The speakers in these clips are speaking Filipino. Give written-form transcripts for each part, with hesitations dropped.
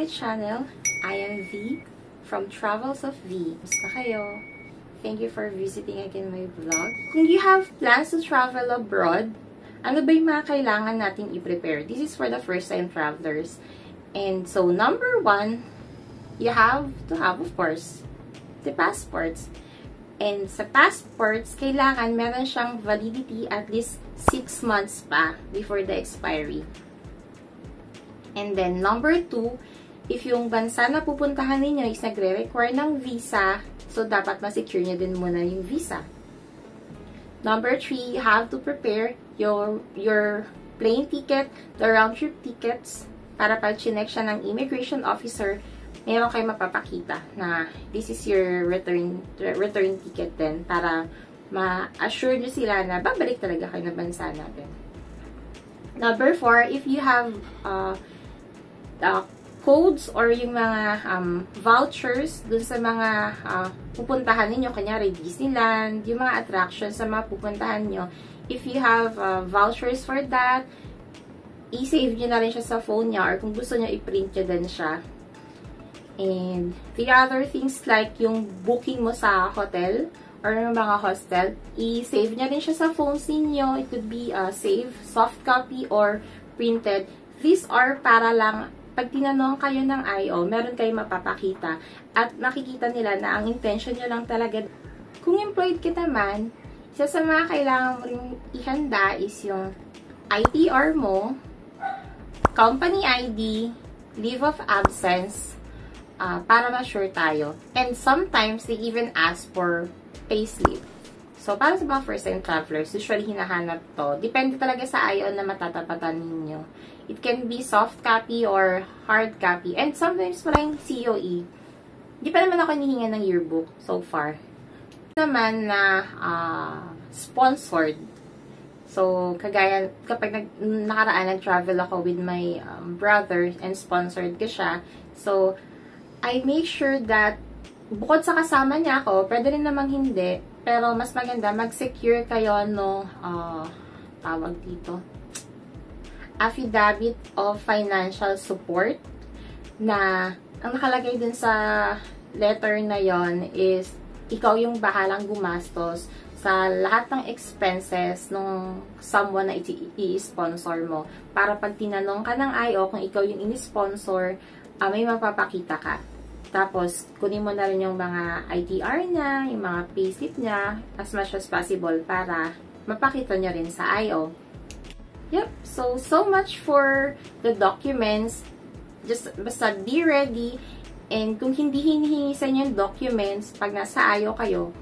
my channel. I am V from Travels of V. Basta kayo. Thank you for visiting again my vlog. Kung you have plans to travel abroad, ano ba yung mga kailangan natin i-prepare? This is for the first-time travelers. And so, number one, you have to have, of course, the passports. And sa passports, kailangan meron siyang validity at least 6 months pa before the expiry. And then, number 2, if yung bansa na pupuntahan ninyo is nagre-require ng visa, so dapat ma-secure nyo din muna yung visa. Number 3, you have to prepare your plane ticket, the round-trip tickets, para pag chinek siya ng immigration officer, meron kayo mapapakita na this is your return ticket din, para ma-assure nyo sila na babalik talaga kayo na bansa natin. Number 4, if you have codes or yung mga vouchers dun sa mga pupuntahan ninyo, kanyari Disneyland, yung mga attractions sa mga pupuntahan nyo, if you have vouchers for that, i-save nyo na rin siya sa phone nyo, or kung gusto nyo, i-print nyo din siya. And the other things like yung booking mo sa hotel or mga hostel, i-save nyo rin siya sa phones ninyo. It could be save, soft copy, or printed. These are para lang pag tinanong kayo ng IO, meron kayong mapapakita at makikita nila na ang intention nyo lang talaga. Kung employed ka naman, isa sa mga kailangan mo rin ihanda is yung ITR mo, company ID, leave of absence, para ma-sure tayo. And sometimes, they even ask for payslip. So, para sa mga first-time travelers, usually hinahanap to. Depende talaga sa IO na matatapatan ninyo. It can be soft copy or hard copy. And sometimes parang COE. Di pa naman ako hinihinga ng yearbook so far. Naman na sponsored. So, kagaya, kapag nakaraan, nag-travel ako with my brother and sponsored ko siya. So, I make sure that bukod sa kasama niya ako, pwede rin namang hindi. Pero mas maganda, mag-secure kayo no, tawag dito, affidavit of financial support, na ang nakalagay dun sa letter na yon is ikaw yung bahalang gumastos sa lahat ng expenses nung someone na i-sponsor mo. Para pag tinanong ka ng IO kung ikaw yung ini-sponsor, may mapapakita ka. Tapos, kunin mo na rin yung mga ITR niya, yung mga payslip niya, as much as possible para mapakita niya rin sa IO. Yep, so much for the documents. Just, basta be ready. And kung hindi hinihingi sa inyo yung documents, pag nasa IO kayo,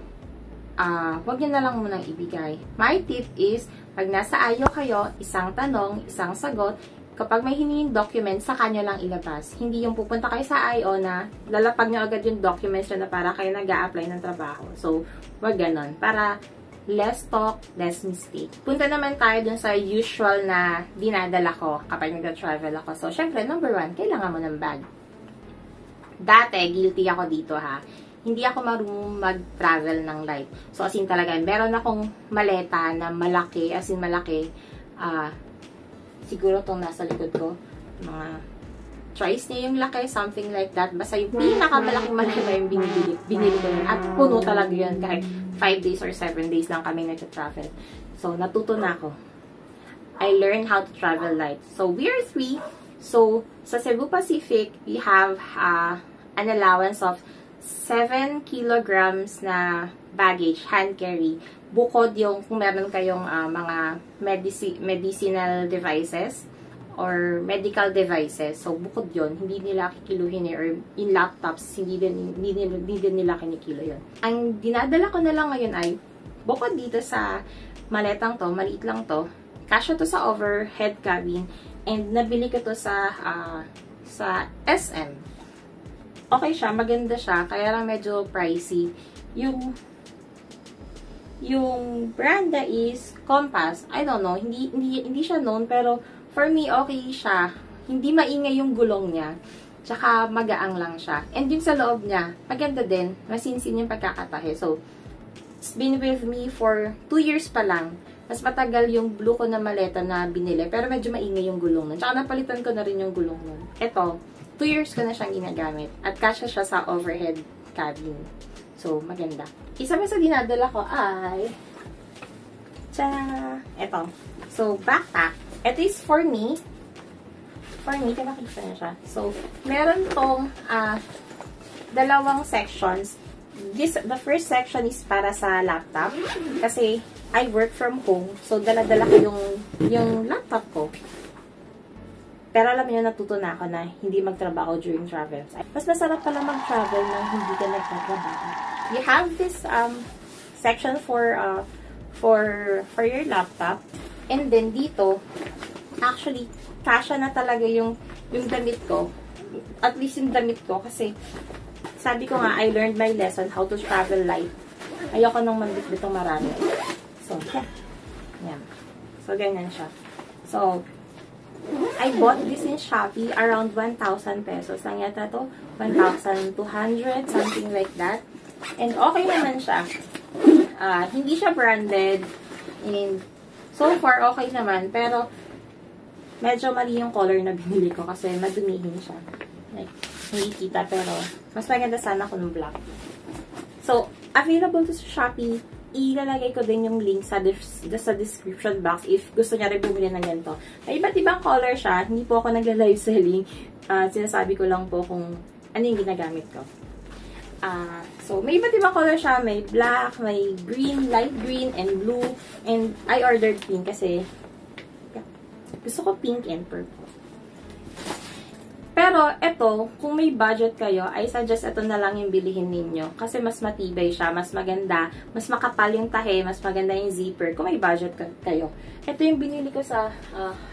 wag nyo na lang munang ibigay. My tip is, pag nasa IO kayo, isang tanong, isang sagot. Kapag may hinihing documents, saka nyo lang ilabas. Hindi yung pupunta kayo sa IO na lalapag nyo agad yung documents na para kayo nag-a-apply ng trabaho. So, wag ganon. Para less talk, less mistake. Punta naman tayo dun sa usual na dinadala ko kapag nag-travel ako. So, syempre, number 1, kailangan mo ng bag. Dati, guilty ako dito ha. Hindi ako marunong mag-travel ng light. So, as in talaga, meron akong maleta na malaki, as in malaki, siguro itong nasa likod ko, mga twice niya yung laki, something like that. Basta yung pinakamalaking maleta yung binili ko yun. At puno talaga yun kahit 5 days or 7 days lang kami nag-travel. So, natuto na ako. I learned how to travel light. So, we are 3. So, sa Cebu Pacific, we have an allowance of 7 kilograms na baggage, hand carry. Bukod yung kung meron kayong mga medicinal devices or medical devices. So, bukod yun, hindi nila kikiluhin or in laptops, hindi din nila kinikilo yun. Ang dinadala ko na lang ngayon ay, bukod dito sa maletang to, maliit lang to, kasya to sa overhead cabin, and nabili ko to sa SM. Okay siya, maganda siya, kaya lang medyo pricey. Yung brand na is Compass. I don't know, hindi siya known, pero for me, okay siya. Hindi maingay yung gulong niya. Tsaka magaang lang siya. And yung sa loob niya, maganda din. Masinsin yung pagkakatahe. So, it's been with me for 2 years pa lang. Mas matagal yung blue ko na maleta na binili. Pero medyo maingay yung gulong nun. Tsaka napalitan ko na rin yung gulong nun. Ito, 2 years ko na siyang ginagamit. At kasya siya sa overhead cabin. So, maganda. Isa pa sa dinadala ko ay ito. So, backpack. Ito is for me. Kinakita na siya. So, meron tong dalawang sections. The first section is para sa laptop. Kasi, I work from home. So, dala-dala ko yung laptop ko. Pero alam niyo, natuto na ako na hindi magtrabaho during travels. Mas masarap pala mag-travel nang hindi ka nagtatrabaho. You have this section for your laptop. And then dito, actually, kasha na talaga yung damit ko. At least yung damit ko. Kasi, sabi ko nga, I learned my lesson how to travel light. Ayoko nang mandit-bitong marami. So, yan. So, ganyan siya. So, I bought this in Shopee around 1,000 pesos. Ang yata to, 1,200, something like that. And okay naman siya. Hindi siya branded. And so far, okay naman. Pero, medyo mali yung color na binili ko kasi madumihin siya. Like, hindi kita pero mas maganda sana kung black. So, available to sa Shopee. Ilalagay ko din yung link sa description box if gusto niya rin bumili ng ganito. May iba't ibang color siya. Hindi po ako nagla-live selling. Sinasabi ko lang po kung ano yung ginagamit ko. So, may iba't ibang color siya. May black, may green, light green, and blue. And I ordered pink kasi gusto ko pink and purple. Pero, ito, kung may budget kayo, I suggest ito na lang yung bilihin ninyo. Kasi mas matibay siya, mas maganda, mas makapal yung tahe, mas maganda yung zipper. Kung may budget kayo. Ito yung binili ko sa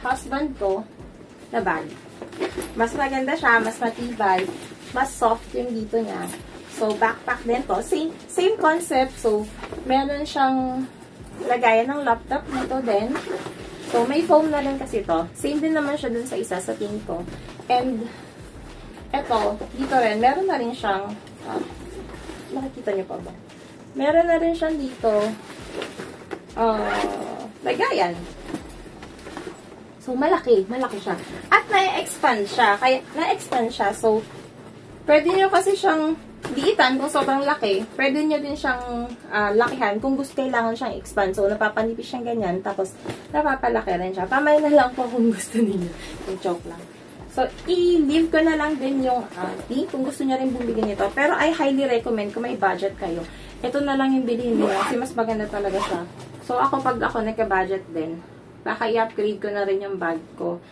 husband ko na bag. Mas maganda siya, mas matibay, mas soft yung dito niya. So, backpack din to. Same concept. So, meron siyang lagayan ng laptop dito din. So, may foam na rin kasi to. Same din naman siya dun sa isa sa tingin ko. And, eto, dito rin, meron na rin siyang, nakikita niyo pa ba? Meron na rin siyang dito, lagayan. So, malaki siya. At na-expand siya. So, pwede nyo kasi siyang liitan kung sobrang laki. Pwede nyo din siyang lakihan kung gusto kailangan siyang expand. So, napapanipis siyang ganyan. Tapos, napapalaki rin siya. Pamay na lang po kung gusto niyo. Yung joke lang. So, i-leave ko na lang din yung link kung gusto niyo rin bumili nito. Pero, I highly recommend kung may budget kayo. Ito na lang yung bilhin niyo kasi mas maganda talaga siya. So, pag ako nagka-budget din, baka i-upgrade ko na rin yung bag ko.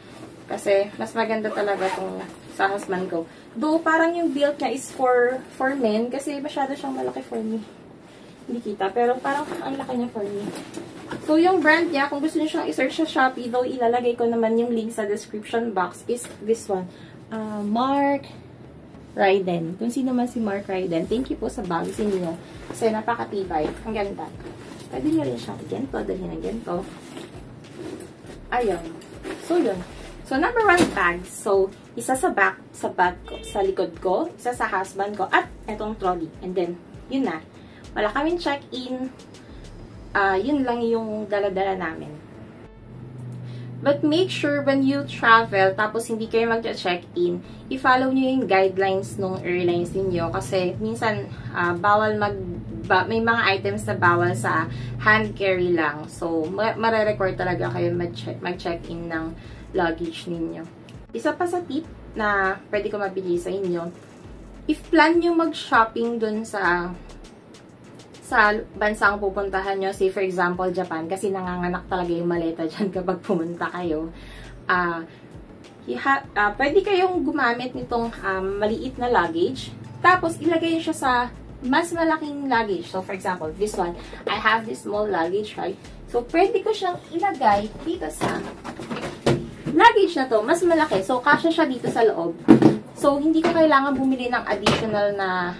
Kasi, mas maganda talaga itong sa husband ko. Though, parang yung build niya is for men kasi masyado siyang malaki for me. Hindi kita. Pero, parang ang laki niya for me. So, yung brand niya, kung gusto niyo siyang i-search sa Shopee, though ilalagay ko naman yung link sa description box, is this one. Mark Ryden. Kung sino man si Mark Ryden, thank you po sa bags niyo. Kasi napakatibay. Ang ganda. Pwede nyo rin siya ganito, dalhin na ganito. Ayun. So, yun. So, number 1, bags. So, isa sa bag ko, sa likod ko, isa sa husband ko, at etong trolley. And then, yun na. Wala kaming check-in. Yun lang yung dala-dala namin. But make sure when you travel, tapos hindi kayo mag-check-in, i-follow nyo yung guidelines ng airlines ninyo. Kasi, minsan, may mga items na bawal sa hand carry lang. So, mare-record talaga kayo mag-check-in ng luggage ninyo. Isa pa sa tip na pwede ko mabigay sa inyo, if plan nyo mag-shopping dun sa bansang pupuntahan nyo, say for example, Japan, kasi nanganganak talaga yung maleta dyan kapag pumunta kayo, pwede kayong gumamit nitong maliit na luggage, tapos ilagay siya sa mas malaking luggage. So, for example, this one, I have this small luggage, right? So, pwede ko siyang ilagay dito sa luggage na to, mas malaki. So, kasya siya dito sa loob. So, hindi ko kailangan bumili ng additional na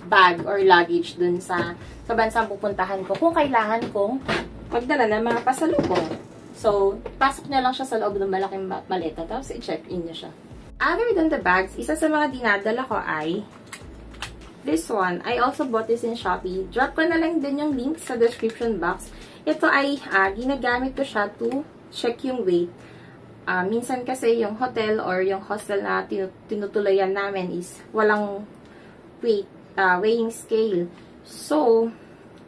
bag or luggage dun sa bansang pupuntahan ko. Kung kailangan kong magdala ng mga pasalubong. So, pasok niya lang siya sa loob ng malaking maleta. Tapos, i-check-in niya siya. Other than the bags, isa sa mga dinadala ko ay this one. I also bought this in Shopee. Drop ko na lang din yung link sa description box. Ito ay ginagamit ko siya to check yung weight. Minsan kasi yung hotel or yung hostel na tinutulayan namin is walang weighing scale. So,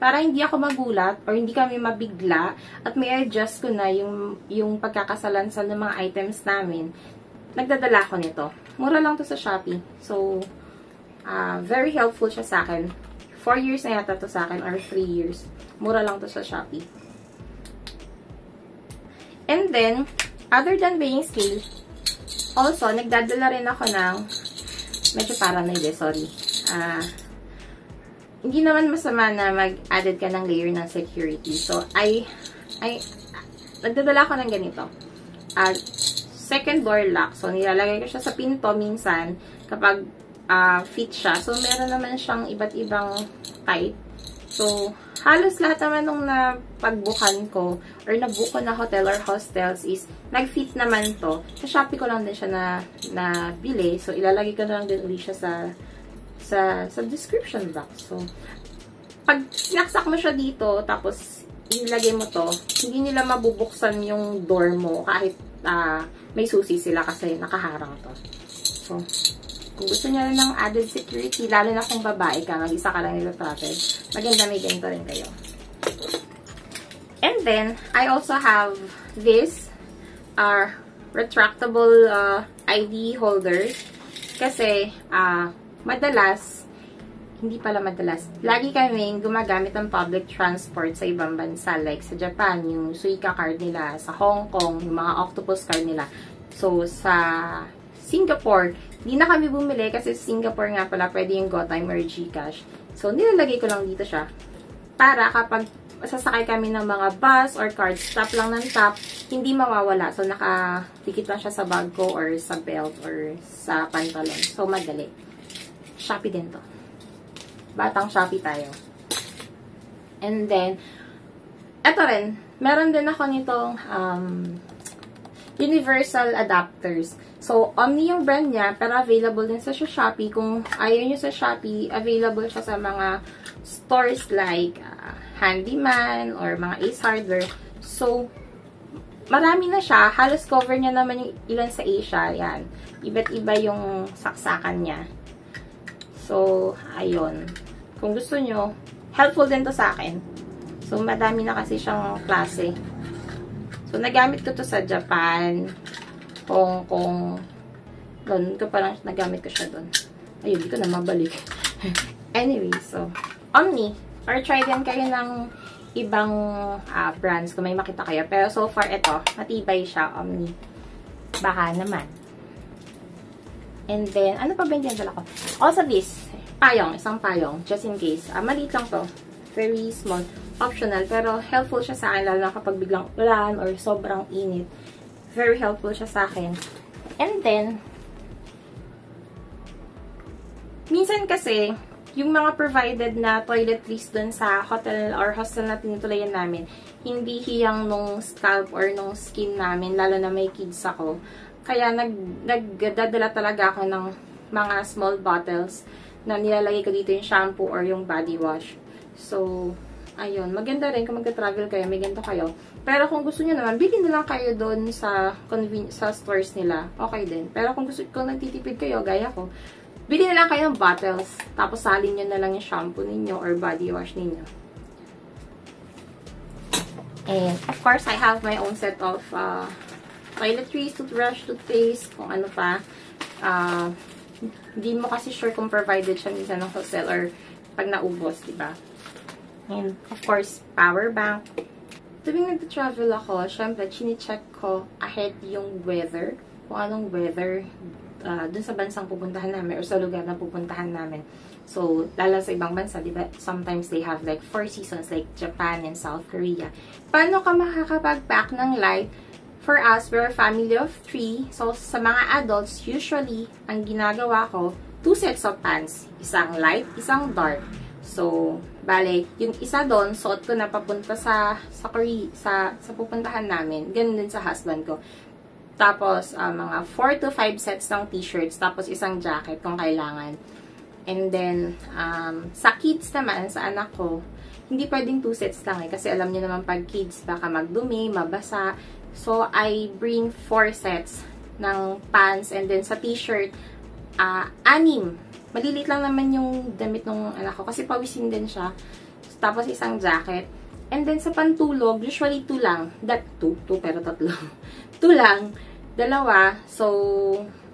para hindi ako magulat or hindi kami mabigla at may adjust ko na yung pagkakasalansan ng mga items namin, nagdadala ko nito. Mura lang to sa Shopee. So, very helpful siya sa akin. 4 years na yata to sa akin or 3 years. Mura lang to sa Shopee. And then, other than weighing scale, also, nagdadala rin ako ng, medyo paranoid sorry. Hindi naman masama na mag-added ka ng layer ng security. So, nagdadala ako ng ganito. Second door lock. So, nilalagay ko siya sa pinto minsan kapag fit siya. So, meron naman siyang iba't ibang type. So, halos lahat naman nung napagbukan ko or nabuko na hotel or hostels is nag-fit naman to. Sa Shopee ko lang din siya na bili. So, ilalagay ko na lang din ulit siya sa description box. So, pag sinaksak mo siya dito, tapos inilagay mo to, hindi nila mabubuksan yung door mo kahit may susi sila kasi nakaharang to. So, kung gusto niya rin ng added security, lalo na kung babae ka, mag-isa ka lang nila-travel, maganda may ganito rin kayo. And then, I also have this retractable ID holders kasi lagi kaming gumagamit ng public transport sa ibang bansa, like sa Japan, yung Suica card nila, sa Hong Kong, yung mga octopus card nila. So, sa Singapore, di na kami bumili kasi Singapore nga pala, pwede yung GoTyme or GCash. So, nilalagay ko lang dito siya para kapag sasakay kami ng mga bus or card, tap lang ng tap, hindi mawawala. So, nakadikit lang siya sa bag ko or sa belt or sa pantalon. So, madali. Shopee din to. Batang Shopee tayo. And then, eto rin, meron din ako nitong universal adapters. So, Omni yung brand niya, pero available din sa Shopee. Kung ayaw nyo sa Shopee, available siya sa mga stores like Handyman or mga Ace Hardware. So, marami na siya. Halos cover niya naman yung ilan sa Asia. Yan. Iba't iba yung saksakan niya. So, ayun. Kung gusto nyo, helpful din to sa akin. So, madami na kasi siyang klase. So, nagamit ko to sa Japan, Hong Kong. Doon ko parang nagamit ko siya doon. Ayun, di ko na mabalik. Anyway, so, Omni. Or try din kayo ng ibang brands kung may makita kayo. Pero so far, ito, matibay siya, Omni. Baka naman. And then, ano pa ba yung dala ko? Also this, payong, isang payong, just in case. Maliit lang to. Very small. Optional, pero helpful siya sa akin, lalo na kapag biglang ulan or sobrang init. Very helpful siya sa akin. And then, minsan kasi, yung mga provided na toiletries dun sa hotel or hostel na tinutulayan namin, hindi hiyang nung scalp or nung skin namin, lalo na may kids ako. Kaya nagdadala talaga ako ng mga small bottles na nilalagay ko dito yung shampoo or yung body wash. So, ayun. Maganda rin kung magta-travel kayo, may ganito kayo. Pero kung gusto niyo naman, bilhin na lang kayo doon sa stores nila. Okay din. Pero kung nagtitipid kayo, gaya ko, bilhin na lang kayo ng bottles. Tapos salin nyo na lang yung shampoo ninyo or body wash ninyo. And, of course, I have my own set of toiletries, toothbrush, toothpaste, kung ano pa. Hindi mo kasi sure kung provided siya minsan ng hostel or pag naubos, diba? And, of course, power bank. Tuwing nag-travel ako, syempre, chine-check ko ahead yung weather. Kung anong weather dun sa bansang pupuntahan namin or sa lugar na pupuntahan namin. So, lalo sa ibang bansa, diba? Sometimes they have like 4 seasons like Japan and South Korea. Paano ka makakapag-pack ng light? For us, we're a family of 3. So, sa mga adults, usually, ang ginagawa ko, 2 sets of pants. Isang light, isang dark. So, bale, yung isa doon, suot ko na papunta sa pupuntahan namin. Ganun din sa husband ko. Tapos, mga 4 to 5 sets ng t-shirts. Tapos, isang jacket kung kailangan. And then, sa kids naman, sa anak ko, hindi pwedeng 2 sets lang eh. Kasi alam niyo naman pag kids, baka magdumi, mabasa. So, I bring 4 sets ng pants and then sa t-shirt, 6. Malilit lang naman yung damit ng anak ko kasi pawisin din siya. Tapos isang jacket. And then sa pantulog, usually 2 lang. 2 pero 3. 2 lang. 2. So,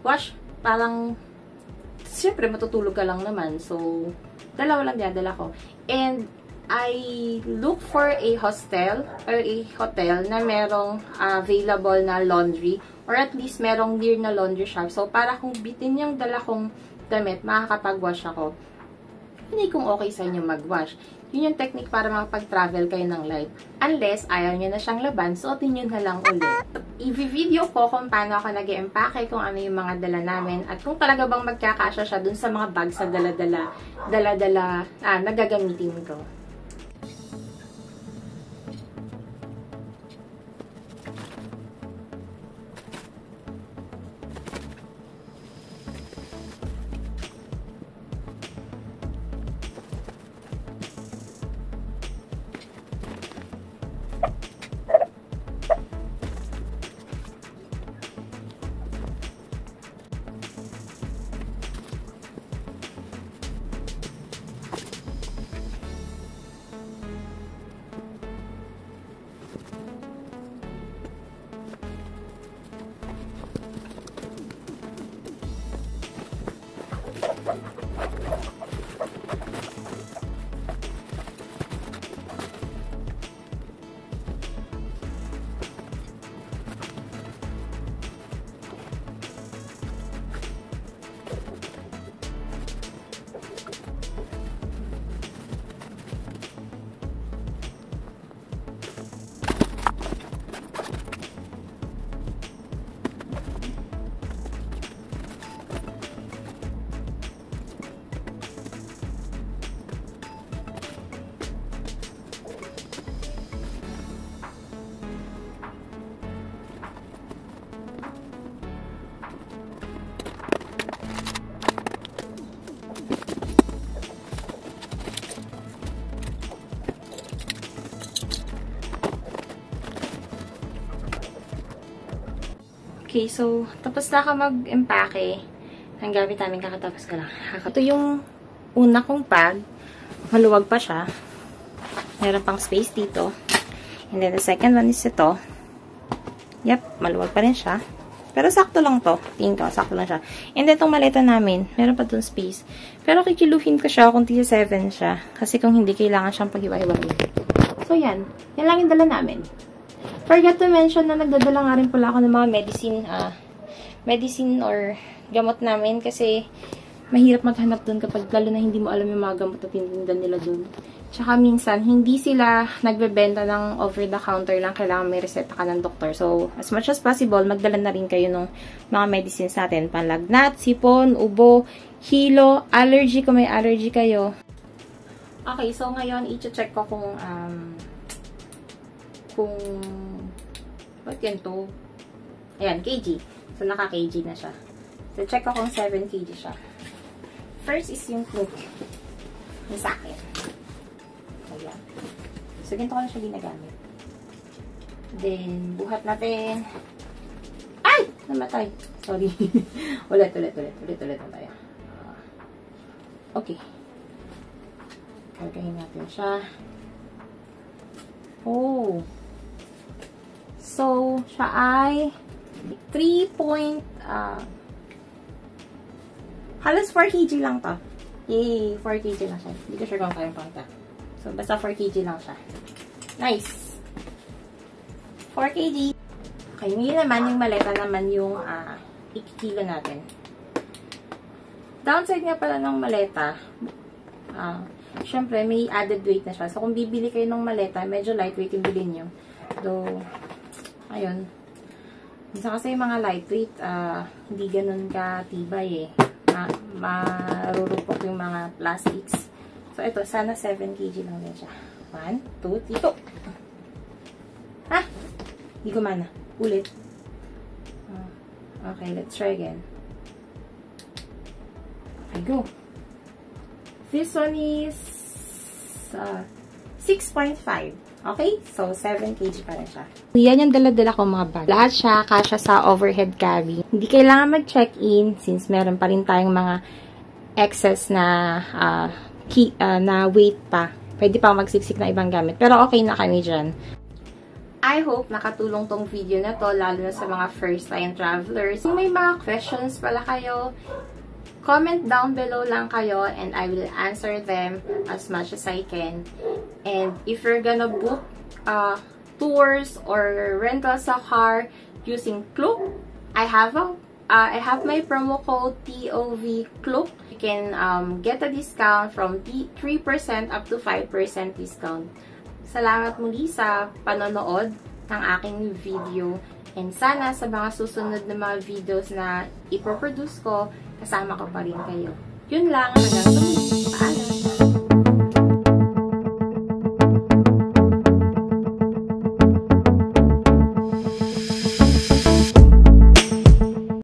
wash, parang, siyempre matutulog ka lang naman. So, 2 lang dinadala ko. And, I look for a hostel or a hotel na merong available na laundry or at least merong near na laundry shop. So, para kung bitin yung dala kong damit, makakapag-wash ako. Hindi kung okay sa inyo mag-wash. Yun yung technique para makapag-travel kayo ng light. Unless, ayaw nyo na siyang laban, suotin nyo na lang ulit. I-video ko kung paano ako nag-empake, kung ano yung mga dala namin, at kung talaga bang magkakasya siya dun sa mga bags na dala-dala, nagagamitin ko. Okay, so, tapos na ako mag-empake. Ang gamit namin kakatapos ko lang. Ito yung una kong bag. Maluwag pa siya. Meron pang space dito. And then, the second one is ito. Yep, maluwag pa rin siya. Pero sakto lang to. Tingin ko, sakto lang siya. And then, itong maleta namin, meron pa dun space. Pero kikiluhin ko siya kung tiga 7 siya. Kasi kung hindi, kailangan siyang pag-iwa-iwain. So, yan. Yan lang yung dala namin. Forgot to mention na nagdadala nga rin pala ako ng mga medicine or gamot namin kasi mahirap maghanap dun kapag lalo na hindi mo alam yung mga gamot na tinitindan nila dun. Tsaka minsan, hindi sila nagbebenta ng over-the-counter lang. Kailangan may reseta ka ng doktor. So, as much as possible, magdala na rin kayo ng mga medicines natin. Panlagnat, sipon, ubo, hilo, allergy kung may allergy kayo. Okay, so ngayon, i-check ko kung what yan to? Ayan, kg. So, naka-kg na siya. So, check ko kung 7 kg siya. First is yung pink. Yung sa akin. Ayan. So, ganito ko na siya ginagamit. Then, buhat natin. Ay! Namatay. Sorry. ulit na tayo. Okay. Kargahin natin siya. Oh. So, siya ay 3 halos 4 kg lang to. Yay! 4 kg lang siya. Hindi ko sure kung kayang pangta. So, basta 4 kg lang siya. Nice! 4 kg. Okay, yun naman yung maleta naman yung ikikilo natin. Downside nga pala ng maleta, syempre, may added weight na siya. So, kung bibili kayo ng maleta, medyo lightweight yung bilhin nyo. Though, ayun. Minsan kasi yung mga lightweight, hindi ganun ka-tibay eh. Marurupok yung mga plastics. So, ito, sana 7 kg lang din siya. 1, 2, 3, Ha? Hindi gumana. Ulit. Okay, let's try again. Okay, go. This one is 6.5. Okay? So, 7 kg pa rin siya. Yan yung dala-dala ko mga bag. Lahat siya kasya sa overhead carry. Hindi kailangan mag-check-in since meron pa rin tayong mga excess na na weight pa. Pwede pa magsiksik ng ibang gamit. Pero okay na kami dyan. I hope nakatulong tong video na to, lalo na sa mga first-time travelers. Kung may mga questions pala kayo, comment down below lang kayo and I will answer them as much as I can. And if you're gonna book tours or rental sa car using Klook, I have my promo code TOV Klook. You can get a discount from 3% up to 5% discount. Salamat muli sa panonood ng aking video. And sana sa mga susunod na mga videos na ipoproduce ko, kasama ko pa rin kayo. Yun lang, hanggang sa